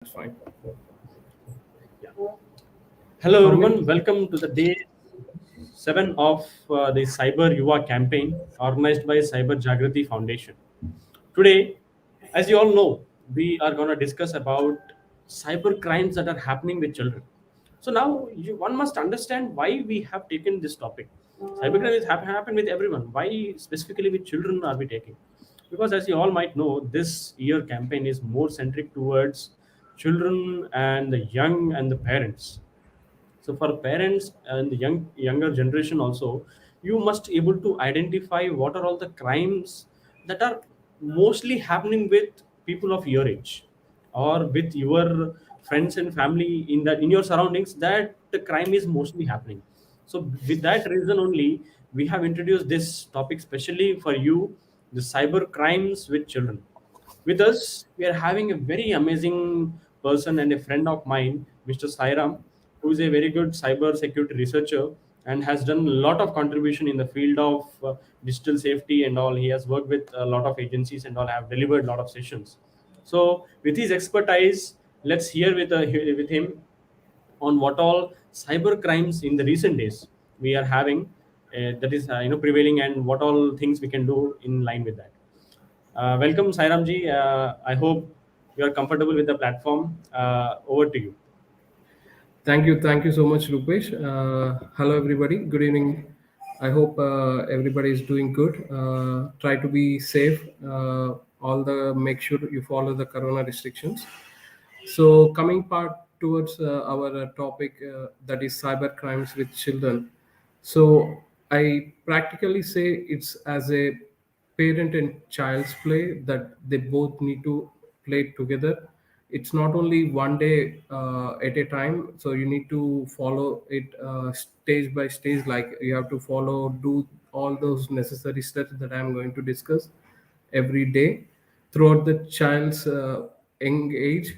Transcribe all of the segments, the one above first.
That's fine. Yeah. Hello, How everyone. many? Welcome to the day 7 of the Cyber Yuva campaign organized by Cyber Jagrati Foundation. Today, as you all know, we are going to discuss about cyber crimes that are happening with children. So now one must understand why we have taken this topic. Cybercrime is happen with everyone. Why specifically with children are we taking? Because as you all might know, this year campaign is more centric towards children and the young and the parents. So for parents and the younger generation also, you must able to identify what are all the crimes that are mostly happening with people of your age or with your friends and family in your surroundings, that the crime is mostly happening. So with that reason only, we have introduced this topic specially for you, the cyber crimes with children. With us, we are having a very amazing person and a friend of mine, Mr. Sairam, who is a very good cyber security researcher and has done a lot of contribution in the field of digital safety and all. He has worked with a lot of agencies and all, have delivered a lot of sessions. So, with his expertise, let's hear with him on what all cyber crimes in the recent days we are having, that is prevailing, and what all things we can do in line with that. Welcome, Sairam ji. I hope you are comfortable with the platform. Over to you. Thank you so much, Rupesh. Hello, everybody. Good evening. I hope everybody is doing good. Try to be safe. All the make sure you follow the corona restrictions. So, coming part towards our topic, that is cyber crimes with children. So, I practically say it's as a parent and child's play that they both need to play together. It's not only one day at a time, so you need to follow it stage by stage. Like you have to follow, do all those necessary steps that I'm going to discuss every day throughout the child's young age.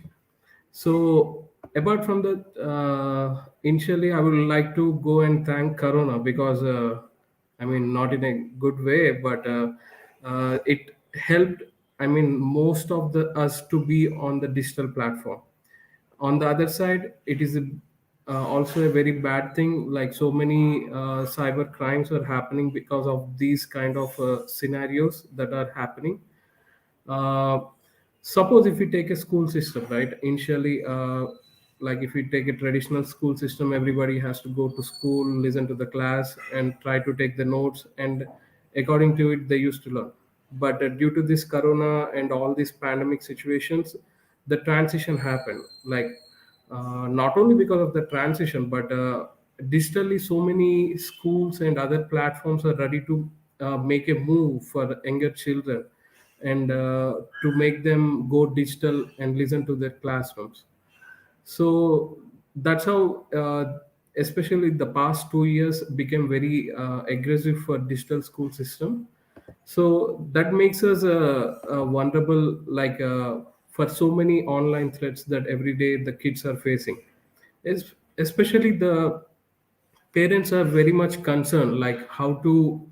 So, apart from that, initially I would like to go and thank Corona because, I mean, not in a good way, but it helped. I mean, most of the us to be on the digital platform. On the other side, it is also a very bad thing. Like so many cyber crimes are happening because of these kind of scenarios that are happening. uh, Suppose if we take a school system, right? Initially, like if we take a traditional school system, everybody has to go to school, listen to the class, and try to take the notes, and according to it, they used to learn. But due to this corona and all these pandemic situations, the transition happened. Like not only because of the transition, but digitally, so many schools and other platforms are ready to make a move for younger children and to make them go digital and listen to their classrooms. So that's how especially the past 2 years became very aggressive for digital school system. So that makes us vulnerable, like for so many online threats that every day the kids are facing. Especially the parents are very much concerned, like how to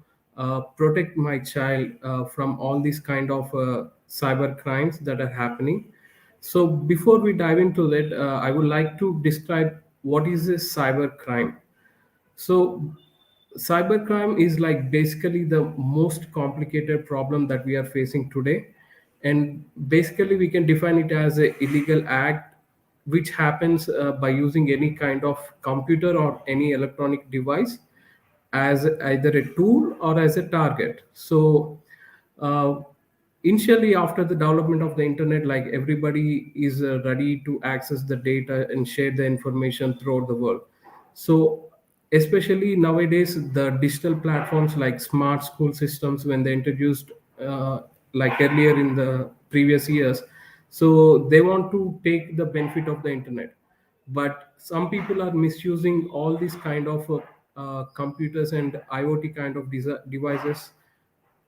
protect my child from all these kind of cyber crimes that are happening. So before we dive into that, I would like to describe what is a cyber crime. So, cybercrime is like basically the most complicated problem that we are facing today. And basically, we can define it as a illegal act which happens by using any kind of computer or any electronic device as either a tool or as a target. So, uh, initially, after the development of the internet, like everybody is ready to access the data and share the information throughout the world. So, especially nowadays, the digital platforms like smart school systems, when they introduced like earlier in the previous years, so they want to take the benefit of the internet, but some people are misusing all these kind of computers and IoT kind of devices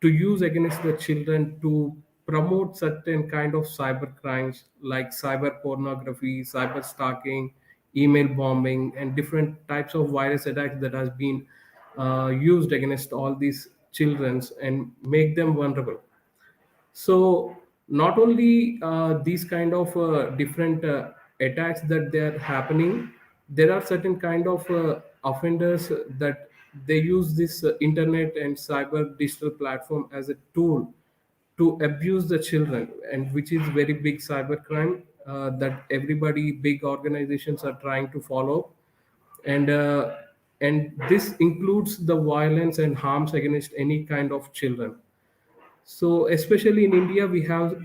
to use against the children to promote certain kind of cyber crimes like cyber pornography, cyber stalking, email bombing, and different types of virus attacks that has been used against all these children and make them vulnerable. So not only these kind of different attacks that they are happening, there are certain kind of offenders that they use this internet and cyber digital platform as a tool to abuse the children, and which is very big cybercrime that everybody, big organizations are trying to follow. And uh, and this includes the violence and harms against any kind of children. So, especially in India, we have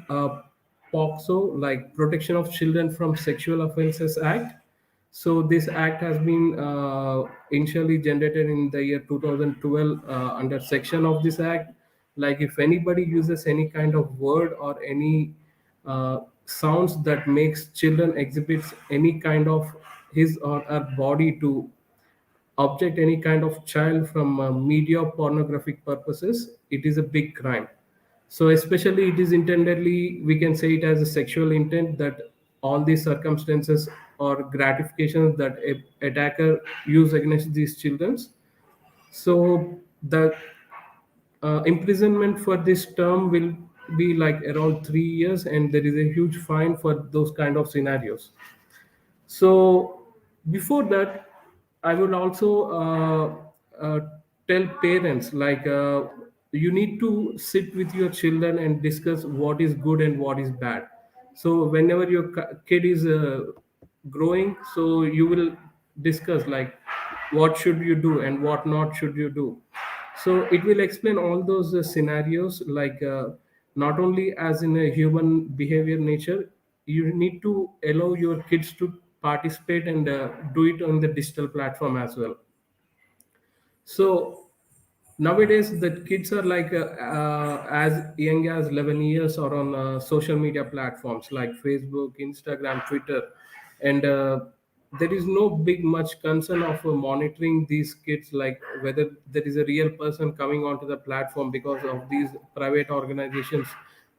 POCSO, like Protection of Children from Sexual Offences Act. So, this act has been initially generated in the year 2012 under section of this act. Like, if anybody uses any kind of word or any sounds that makes children exhibits any kind of his or her body to object any kind of child from media pornographic purposes, it is a big crime. So especially it is intendedly, we can say it as a sexual intent, that all these circumstances or gratifications that a attacker use against these children. So the imprisonment for this term will be like around 3 years, and there is a huge fine for those kind of scenarios. So before that, I would also tell parents, like, you need to sit with your children and discuss what is good and what is bad. So whenever your kid is growing, so you will discuss like what should you do and what not should you do. So it will explain all those scenarios, like, not only as in a human behavior nature, you need to allow your kids to participate and do it on the digital platform as well. So nowadays the kids are like as young as 11 years or on social media platforms like Facebook, Instagram, Twitter. And there is no big much concern of monitoring these kids, like whether there is a real person coming onto the platform, because of these private organizations.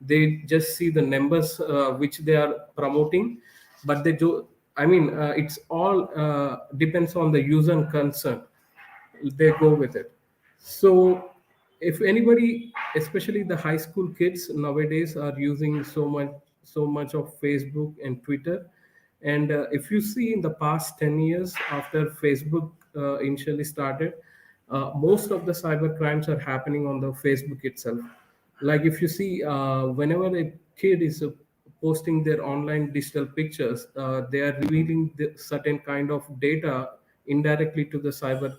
They just see the numbers which they are promoting, but they do, I mean, it's all depends on the user concern, they go with it. So if anybody, especially the high school kids nowadays, are using so much of Facebook and Twitter. And if you see in the past 10 years after Facebook initially started, most of the cyber crimes are happening on the Facebook itself. Like, if you see, whenever a kid is posting their online digital pictures, they are revealing the certain kind of data indirectly to the cyber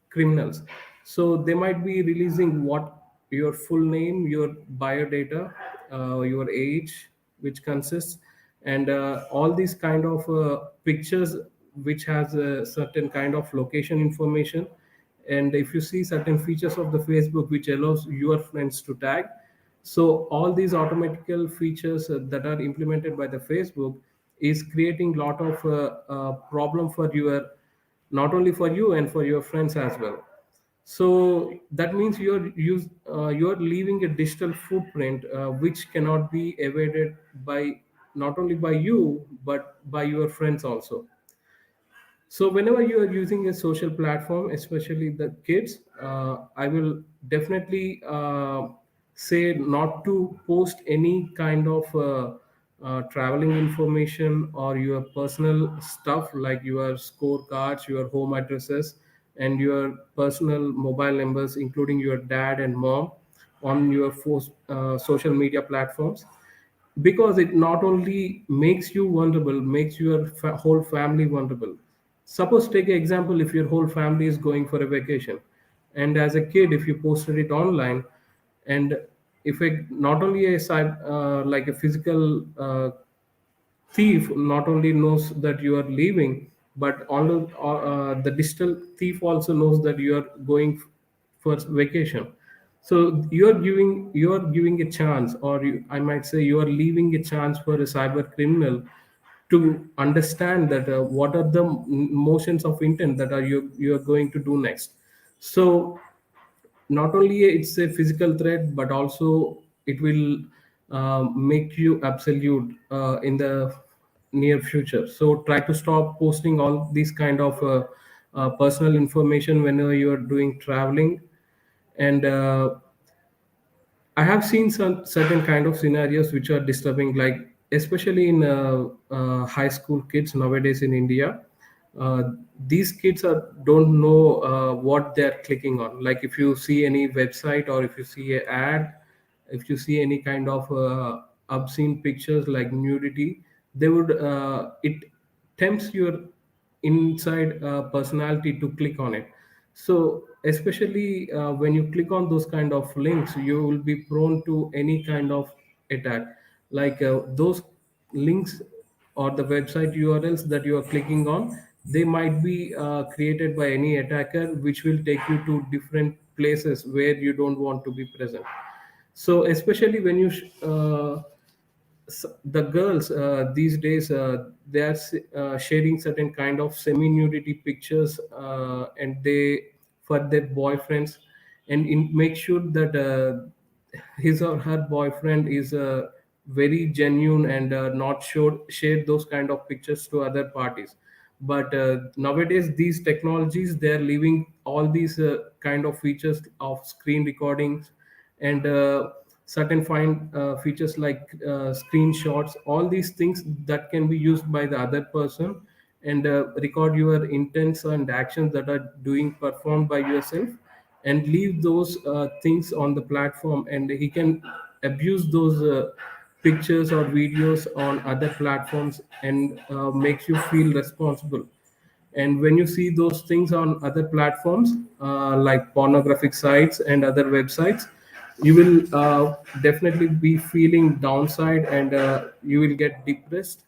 criminals. So they might be releasing what your full name, your biodata, your age, which consists, and all these kind of pictures which has a certain kind of location information. And if you see certain features of the Facebook which allows your friends to tag, so all these automatical features that are implemented by the Facebook is creating lot of problem for your, not only for you and for your friends as well. So that means you're leaving a digital footprint which cannot be evaded by, not only by you but by your friends also. So whenever you are using a social platform, especially the kids, I will definitely say not to post any kind of traveling information or your personal stuff, like your scorecards, your home addresses, and your personal mobile numbers, including your dad and mom, on your social media platforms, because it not only makes you vulnerable, makes your whole family vulnerable. Suppose, take an example, if your whole family is going for a vacation, and as a kid if you posted it online, and if it not only a like a physical thief not only knows that you are leaving, but the digital thief also knows that you are going for vacation. So you're giving a chance, or I might say you are leaving a chance for a cyber criminal to understand that what are the motions of intent that are you're going to do next. So not only it's a physical threat, but also it will make you absolute in the near future. So try to stop posting all these kind of personal information whenever you are doing traveling. And I have seen some certain kind of scenarios which are disturbing, like especially in high school kids nowadays in India. Uh, these kids don't know what they're clicking on. Like if you see any website or if you see an ad, if you see any kind of obscene pictures like nudity, they would it tempts your inside personality to click on it. So especially when you click on those kind of links, you will be prone to any kind of attack. Like those links or the website URLs that you are clicking on, they might be created by any attacker, which will take you to different places where you don't want to be present. So especially when the girls these days, they are sharing certain kind of semi nudity pictures, and they for their boyfriends, and make sure that his or her boyfriend is very genuine and not share those kind of pictures to other parties. But nowadays these technologies, they are leaving all these kind of features of screen recordings and certain fine features like screenshots, all these things that can be used by the other person, and record your intents and actions that are doing performed by yourself, and leave those things on the platform, and he can abuse those pictures or videos on other platforms, and makes you feel responsible. And when you see those things on other platforms, like pornographic sites and other websites, you will definitely be feeling downside, and you will get depressed.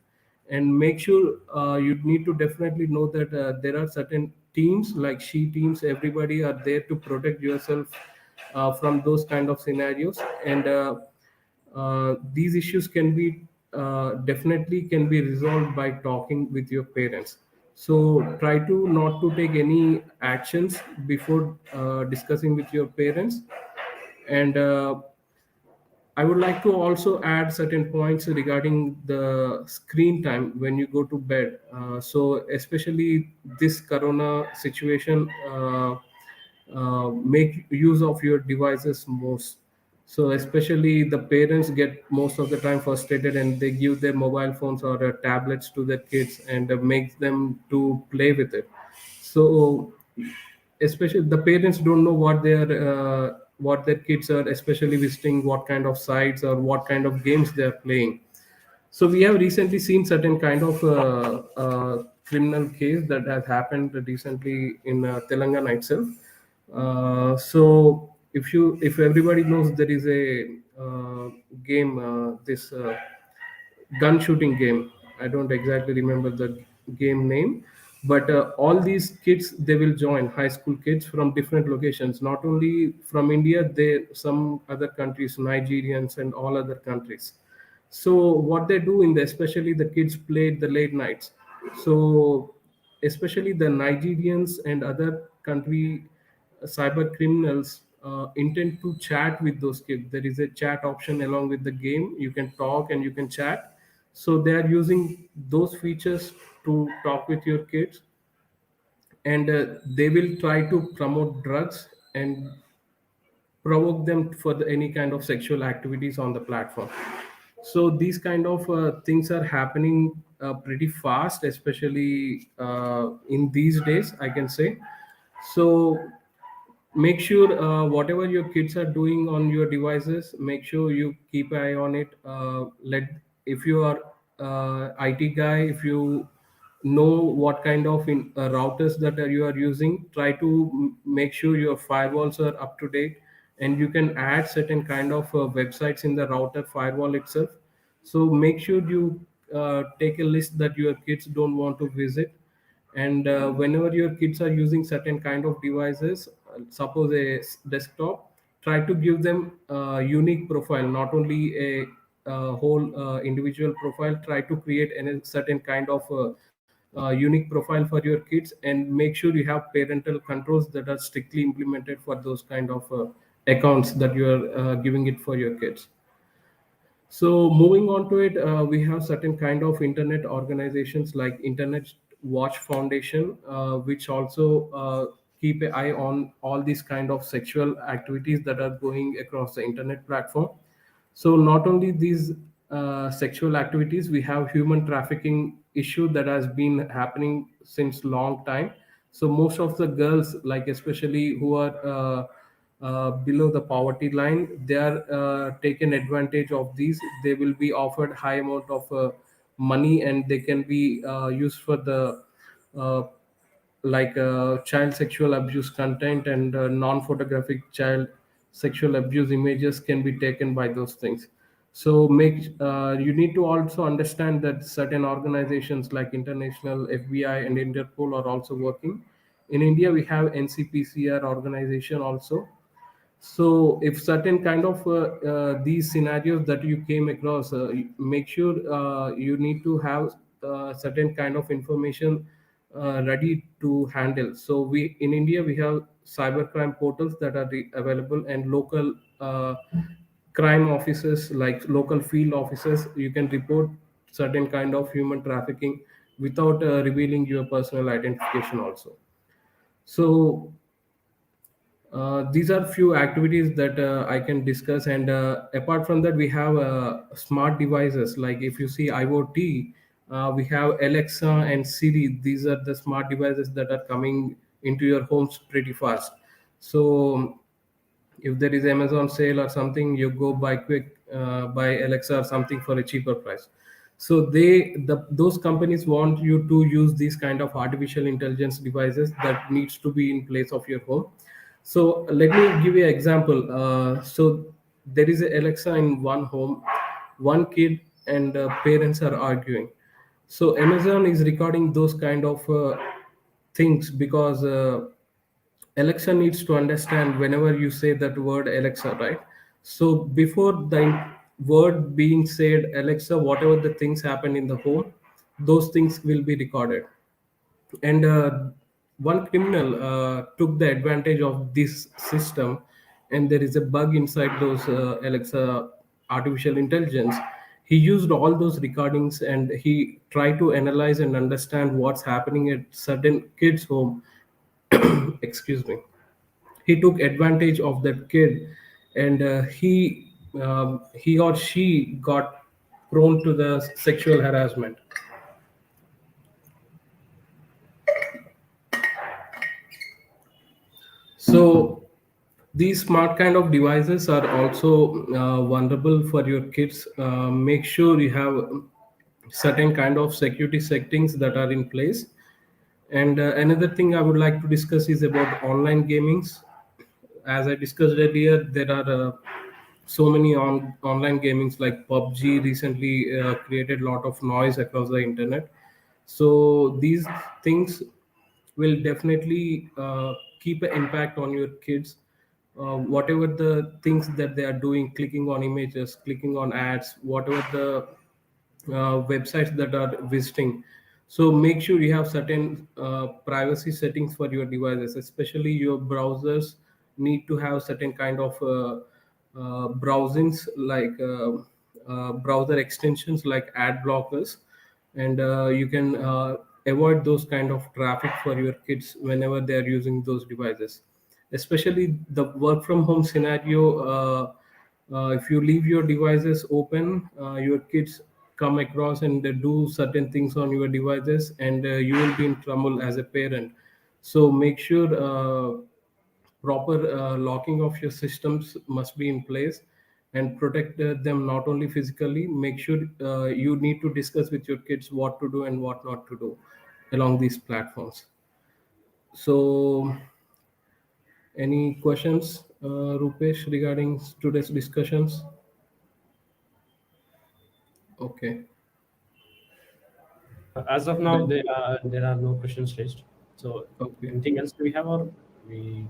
And make sure you need to definitely know that there are certain teams like she teams, everybody are there to protect yourself from those kind of scenarios. And these issues can be definitely can be resolved by talking with your parents. So try to not to take any actions before discussing with your parents. And I would like to also add certain points regarding the screen time when you go to bed. So, especially this Corona situation, make use of your devices most. So, especially the parents get most of the time frustrated, and they give their mobile phones or tablets to their kids, and make them to play with it. So especially the parents don't know what their kids are especially visiting, what kind of sites or what kind of games they are playing. So we have recently seen certain kind of criminal case that has happened recently in Telangana itself. So if everybody knows, there is a game, this gun shooting game. I don't exactly remember the game name, but all these kids, they will join, high school kids from different locations, not only from India, they some other countries, Nigerians and all other countries. So what they do in the, especially the kids play the late nights. So especially the Nigerians and other country cyber criminals intend to chat with those kids. There is a chat option along with the game. You can talk and you can chat. So they are using those features to talk with your kids, and they will try to promote drugs and provoke them for any kind of sexual activities on the platform. So these kind of things are happening pretty fast, especially in these days, I can say. So make sure whatever your kids are doing on your devices, make sure you keep an eye on it. Let if you are IT guy, if you know what kind of routers that you are using, try to make sure your firewalls are up to date, and you can add certain kind of websites in the router firewall itself. So make sure you take a list that your kids don't want to visit. And whenever your kids are using certain kind of devices, suppose desktop, try to give them a unique profile, not only a whole individual profile. Try to create a certain kind of unique profile for your kids, and make sure you have parental controls that are strictly implemented for those kind of accounts that you are giving it for your kids. So moving on to it, we have certain kind of internet organizations like Internet Watch Foundation, which also keep an eye on all these kind of sexual activities that are going across the internet platform. So not only these sexual activities, we have human trafficking issue that has been happening since long time. So most of the girls, like especially who are below the poverty line, they are taken advantage of these. They will be offered high amount of money, and they can be used for the uh, child sexual abuse content, and non-photographic child sexual abuse images can be taken by those things. So make you need to also understand that certain organizations like international FBI and Interpol are also working. In India, we have NCPCR organization also. So if certain kind of these scenarios that you came across, make sure you need to have certain kind of information ready to handle. So we in India, we have cybercrime portals that are available, and local crime officers, like local field officers, you can report certain kind of human trafficking without revealing your personal identification also. So these are few activities that I can discuss, and apart from that, we have smart devices. Like if you see IoT, we have Alexa and Siri. These are the smart devices that are coming into your homes pretty fast. So if there is Amazon sale or something, you go buy quick, buy Alexa or something for a cheaper price. So those companies want you to use these kind of artificial intelligence devices that needs to be in place of your home. So let me give you an example. So there is a Alexa in one home, one kid and parents are arguing. So Amazon is recording those kind of things, because Alexa needs to understand whenever you say that word Alexa, right? So before the word being said, Alexa, whatever the things happen in the home, those things will be recorded. And one criminal took the advantage of this system, and there is a bug inside those Alexa artificial intelligence. He used all those recordings, and he tried to analyze and understand what's happening at certain kids' home. Excuse me. He took advantage of that kid, and he or she got prone to the sexual harassment. So these smart kind of devices are also vulnerable for your kids. Make sure you have certain kind of security settings that are in place. And another thing I would like to discuss is about online gamings. As I discussed earlier, there are so many online gamings like PUBG recently created a lot of noise across the internet. So these things will definitely keep an impact on your kids. Whatever the things that they are doing, clicking on images, clicking on ads, whatever the websites that are visiting. So make sure you have certain privacy settings for your devices, especially your browsers need to have certain kind of browsings, like browser extensions like ad blockers, and you can avoid those kind of traffic for your kids whenever they are using those devices, especially the work from home scenario. If you leave your devices open, your kids come across and they do certain things on your devices, and you will be in trouble as a parent. So make sure proper locking of your systems must be in place, and protect them not only physically. Make sure you need to discuss with your kids what to do and what not to do along these platforms. So any questions, Rupesh, regarding today's discussions? Okay. As of now, Then there are no questions raised. So, okay. anything else do we have, or we?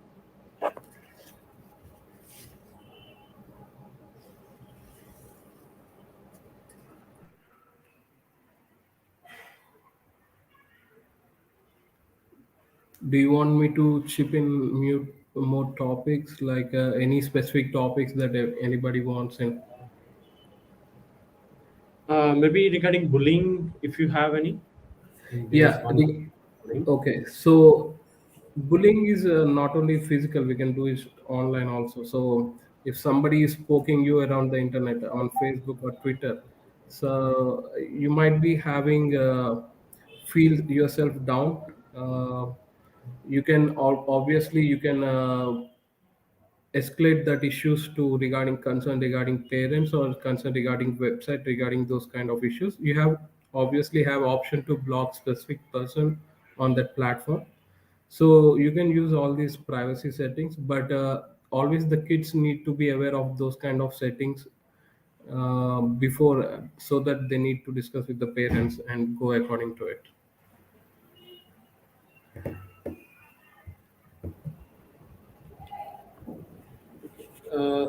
Do you want me to chip in mute more topics, like any specific topics that anybody wants in? Maybe regarding bullying, if you have any. There is Yeah. one bullying. Okay. So Bullying is not only physical, we can do it online also. So if somebody is poking you around the internet on Facebook or Twitter, so you might be having feel yourself down. You can obviously you can escalate that issues to regarding concern regarding parents or concern regarding website regarding those kind of issues. You have obviously have option to block specific person on that platform. So you can use all these privacy settings, but always the kids need to be aware of those kind of settings before, so that they need to discuss with the parents and go according to it.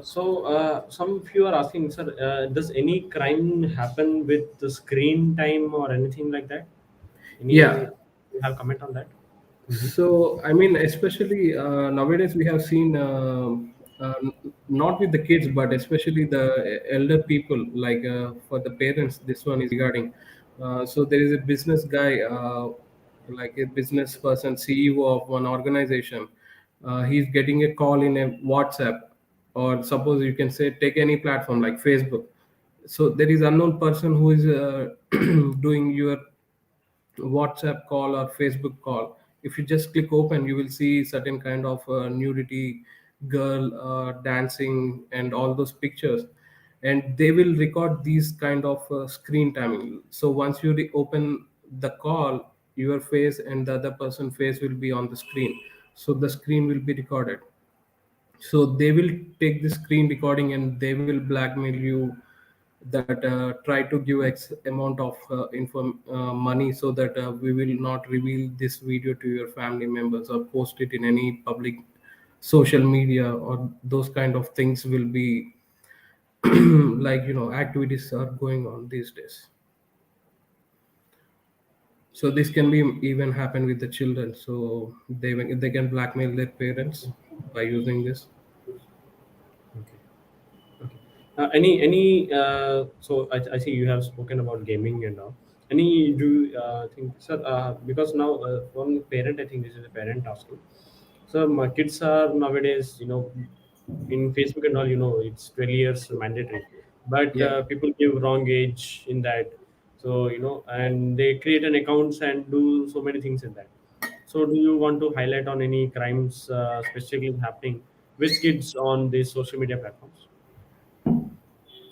Some few are asking, sir, does any crime happen with the screen time or anything like that? Any Yeah. you have comment on that? Hmm. So, I mean, especially nowadays, we have seen not with the kids, but especially the elder people, like for the parents, this one is regarding. So, there is a business guy, like a business person, CEO of one organization. He's getting a call in a WhatsApp, or suppose you can say, take any platform like Facebook. So, there is unknown person who is doing your WhatsApp call or Facebook call. If you just click open, you will see certain kind of nudity, girl dancing, and all those pictures, and they will record these kind of screen timing. So once you open the call, your face and the other person face will be on the screen. So the screen will be recorded. So they will take the screen recording and they will blackmail you that try to give X amount of money, so that we will not reveal this video to your family members or post it in any public social media, or those kind of things will be like, activities are going on these days. So this can be even happen with the children, so they can blackmail their parents by using this. Okay. Okay. Any I see you have spoken about gaming and all. Any do think, sir, because now one parent, I think this is a parent asking. So my kids are nowadays, in Facebook and all, it's 12 years mandatory, but Yeah. people give wrong age in that. So and they create an accounts and do so many things in that. So do you want to highlight on any crimes specifically happening with kids on these social media platforms?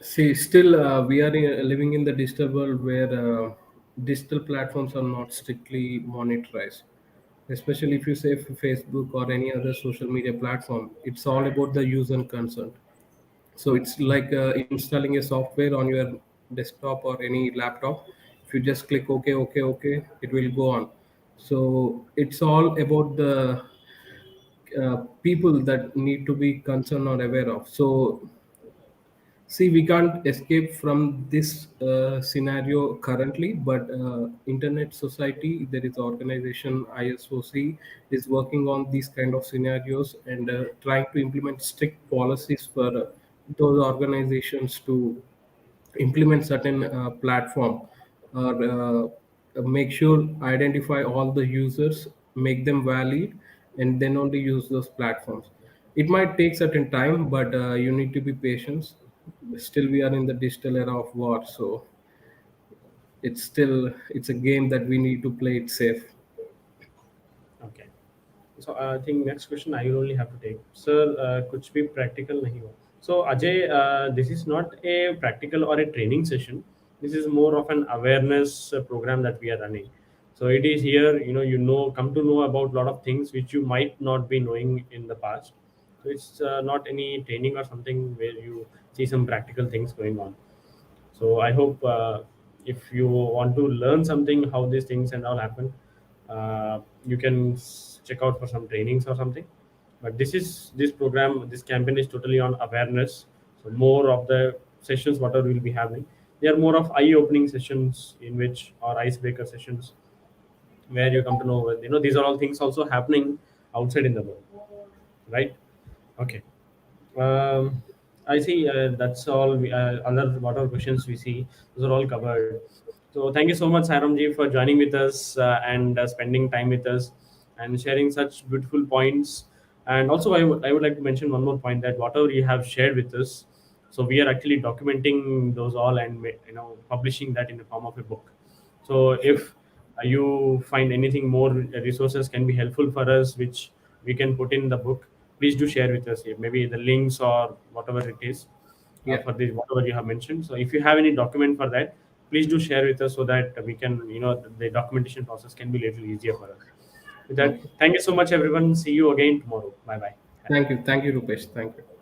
See, still we are living in the digital world where digital platforms are not strictly monetized. Especially if you say Facebook or any other social media platform, it's all about the user consent. So it's like installing a software on your desktop or any laptop. If you just click OK, OK, OK, it will go on. So it's all about the people that need to be concerned or aware of. So see, we can't escape from this scenario currently, but Internet Society, there is organization ISOC, is working on these kind of scenarios and trying to implement strict policies for those organizations to implement certain platform, or make sure identify all the users, make them valid, and then only use those platforms. It might take certain time, but you need to be patient. Still we are in the digital era of war, so it's a game that we need to play it safe. Okay. So I think next question I will only have to take. Sir, कुछ भी practical नहीं हो. So Ajay, this is not a practical or a training session. This is more of an awareness program that we are running. So it is here, come to know about a lot of things which you might not be knowing in the past. So it's not any training or something where you see some practical things going on. So I hope if you want to learn something how these things and all happen, you can check out for some trainings or something. But this program, this campaign is totally on awareness. So more of the sessions whatever we'll be having, they are more of eye-opening sessions in which or icebreaker sessions where you come to know, these are all things also happening outside in the world, right? Okay. um, I see that's all. Other whatever questions we see, those are all covered. So thank you so much, Sairam ji, for joining with us and spending time with us. and sharing such beautiful points. And also, I would like to mention one more point, that whatever you have shared with us, so we are actually documenting those all and publishing that in the form of a book. So Sure. if you find anything more resources can be helpful for us, which we can put in the book, please do share with us here. Maybe the links or whatever it is Yeah. for this, whatever you have mentioned. So if you have any document for that, please do share with us so that we can, the documentation process can be a little easier for us. With that, Okay. thank you so much, everyone. See you again tomorrow. Bye bye. Thank you. Thank you, Rupesh. Thank you.